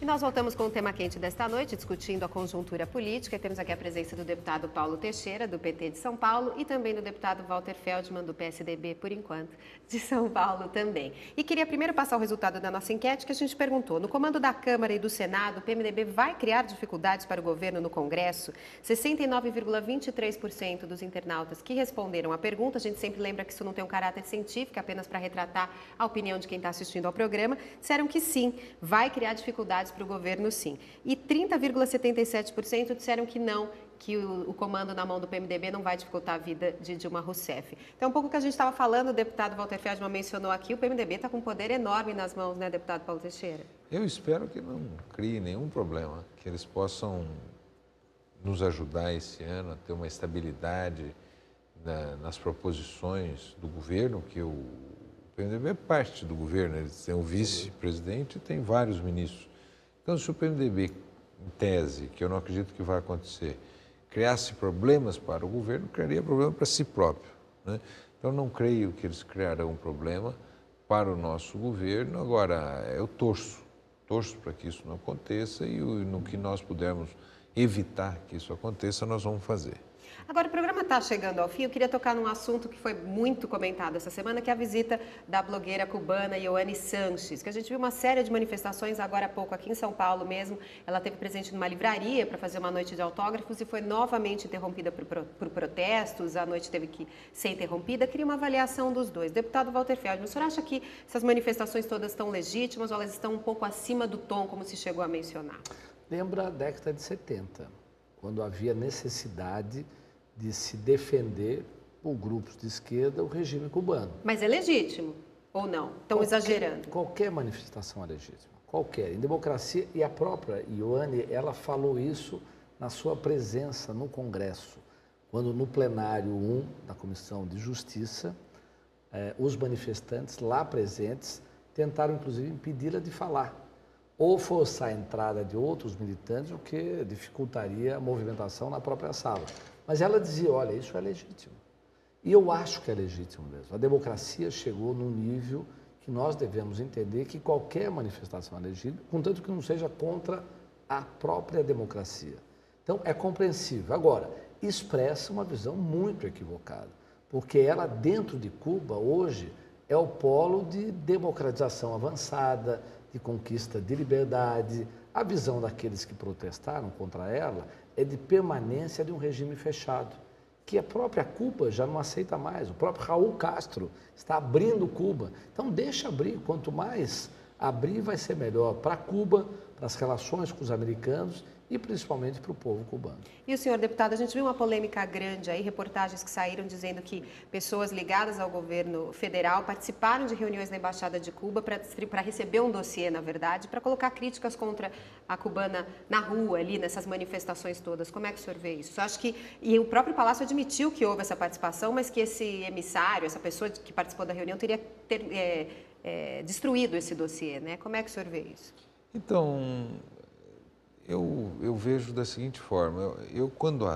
Nós voltamos com o tema quente desta noite, discutindo a conjuntura política. Temos aqui a presença do deputado Paulo Teixeira, do PT de São Paulo, e também do deputado Walter Feldman, do PSDB, por enquanto, de São Paulo também. E queria primeiro passar o resultado da nossa enquete, que a gente perguntou. No comando da Câmara e do Senado, o PMDB vai criar dificuldades para o governo no Congresso? 69,23% dos internautas que responderam à pergunta, a gente sempre lembra que isso não tem um caráter científico, apenas para retratar a opinião de quem está assistindo ao programa, disseram que sim, vai criar dificuldades para o governo, sim. E 30,77% disseram que não, que o comando na mão do PMDB não vai dificultar a vida de Dilma Rousseff. Então, um pouco o que a gente estava falando, o deputado Walter Feldman mencionou aqui, o PMDB está com um poder enorme nas mãos, né, deputado Paulo Teixeira? Eu espero que não crie nenhum problema, que eles possam nos ajudar esse ano a ter uma estabilidade nas proposições do governo, que o PMDB é parte do governo, eles têm um vice-presidente e tem vários ministros. Então, se o PMDB, em tese, que eu não acredito que vai acontecer, criasse problemas para o governo, criaria problema para si próprio, né? Então, não creio que eles criarão um problema para o nosso governo. Agora, eu torço para que isso não aconteça e no que nós pudermos evitar que isso aconteça, nós vamos fazer. Agora, o programa está chegando ao fim. Eu queria tocar num assunto que foi muito comentado essa semana, que é a visita da blogueira cubana Yoane Sanches, que a gente viu uma série de manifestações agora há pouco aqui em São Paulo mesmo. Ela esteve presente numa livraria para fazer uma noite de autógrafos e foi novamente interrompida por protestos. A noite teve que ser interrompida. Queria uma avaliação dos dois. Deputado Walter Feldman, o senhor acha que essas manifestações todas estão legítimas ou elas estão um pouco acima do tom, como se chegou a mencionar? Lembra a década de 70, quando havia necessidade de se defender por grupos de esquerda o regime cubano. Mas é legítimo ou não? Estão exagerando? Qualquer manifestação é legítima, qualquer. Em democracia, e a própria Yoane, ela falou isso na sua presença no Congresso, quando no plenário 1 da Comissão de Justiça, os manifestantes lá presentes tentaram inclusive impedi-la de falar, ou forçar a entrada de outros militantes, o que dificultaria a movimentação na própria sala. Mas ela dizia, olha, isso é legítimo. E eu acho que é legítimo mesmo. A democracia chegou num nível que nós devemos entender que qualquer manifestação é legítima, contanto que não seja contra a própria democracia. Então, é compreensível. Agora, expressa uma visão muito equivocada, porque ela, dentro de Cuba, hoje, é o polo de democratização avançada, de conquista de liberdade. A visão daqueles que protestaram contra ela é de permanência de um regime fechado, que a própria Cuba já não aceita mais. O próprio Raul Castro está abrindo Cuba. Então, deixa abrir. Quanto mais abrir, vai ser melhor para Cuba, para as relações com os americanos e principalmente para o povo cubano. E o senhor deputado, a gente viu uma polêmica grande aí, reportagens que saíram dizendo que pessoas ligadas ao governo federal participaram de reuniões na Embaixada de Cuba para receber um dossiê, na verdade, para colocar críticas contra a cubana na rua, ali, nessas manifestações todas. Como é que o senhor vê isso? Eu acho que, e o próprio Palácio admitiu que houve essa participação, mas que esse emissário, essa pessoa que participou da reunião, teria destruído esse dossiê, né? Como é que o senhor vê isso? Então, eu vejo da seguinte forma, quando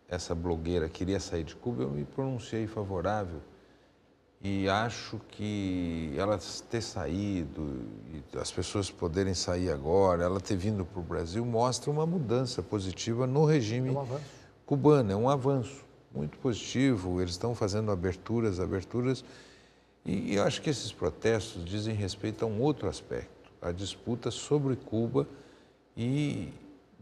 essa blogueira queria sair de Cuba, eu me pronunciei favorável e acho que ela ter saído, e as pessoas poderem sair agora, ela ter vindo para o Brasil, mostra uma mudança positiva no regime cubano, é um avanço muito positivo, eles estão fazendo aberturas, e eu acho que esses protestos dizem respeito a um outro aspecto, a disputa sobre Cuba, e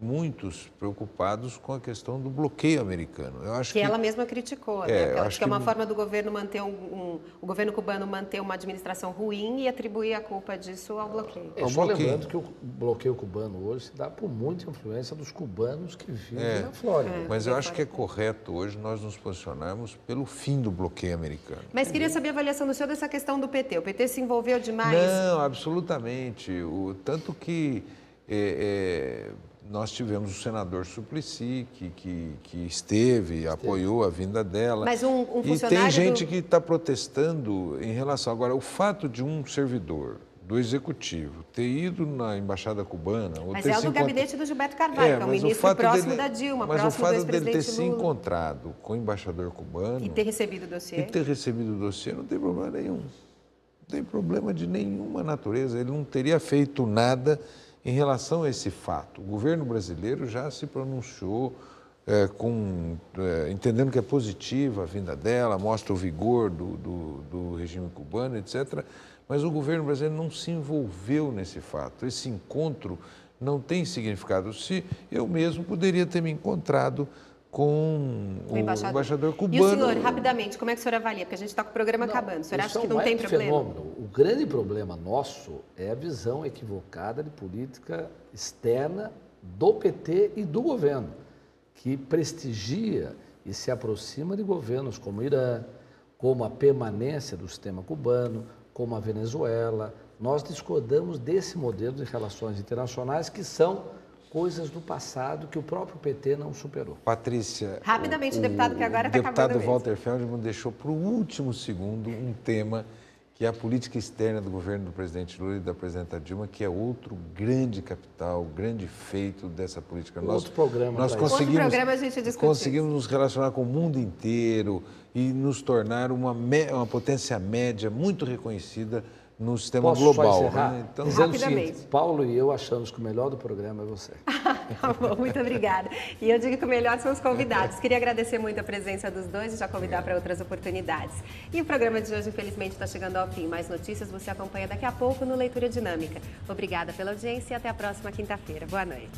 muitos preocupados com a questão do bloqueio americano. Eu acho que ela mesma criticou, né? Acho que é uma forma do governo manter o governo cubano manter uma administração ruim e atribuir a culpa disso ao bloqueio. Só lembrando que o bloqueio cubano hoje se dá por muita influência dos cubanos que vivem na Flórida. Mas eu acho que é correto hoje nós nos posicionarmos pelo fim do bloqueio americano. Mas queria saber a avaliação do senhor dessa questão do PT. O PT se envolveu demais? Não, absolutamente. Tanto que nós tivemos o senador Suplicy, que esteve, apoiou a vinda dela. Mas um funcionário... E tem gente que está protestando em relação... Agora, o fato de um servidor do Executivo ter ido na Embaixada Cubana... Mas é o do gabinete do Gilberto Carvalho, que é um ministro próximo da Dilma, próximo do ex-presidente Lula. Mas o fato dele ter se encontrado com o embaixador cubano... E ter recebido o dossiê? Não tem problema nenhum. Não tem problema de nenhuma natureza. Ele não teria feito nada em relação a esse fato. O governo brasileiro já se pronunciou entendendo que é positiva a vinda dela, mostra o vigor do regime cubano, etc. Mas o governo brasileiro não se envolveu nesse fato. Esse encontro não tem significado. Se eu mesmo poderia ter me encontrado com o embaixador cubano. E o senhor, rapidamente, como é que o senhor avalia? Porque a gente está com o programa acabando. O senhor acha que não tem problema? Fenômeno. O grande problema nosso é a visão equivocada de política externa do PT e do governo, que prestigia e se aproxima de governos como o Irã, como a permanência do sistema cubano, como a Venezuela. Nós discordamos desse modelo de relações internacionais que são coisas do passado que o próprio PT não superou. Patrícia, rapidamente, deputado, que agora está acabando mesmo. O deputado Walter Feldman deixou para o último segundo um tema que é a política externa do governo do presidente Lula e da presidenta Dilma, que é outro grande capital, grande feito dessa política. Outro programa a gente discute. Conseguimos nos relacionar com o mundo inteiro e nos tornar uma potência média muito reconhecida no sistema global. Né? Então, dizendo o seguinte, Paulo e eu achamos que o melhor do programa é você. Tá bom, muito obrigada. E eu digo que o melhor são os convidados. Queria agradecer muito a presença dos dois e já convidar para outras oportunidades. E o programa de hoje, infelizmente, está chegando ao fim. Mais notícias você acompanha daqui a pouco no Leitura Dinâmica. Obrigada pela audiência e até a próxima quinta-feira. Boa noite.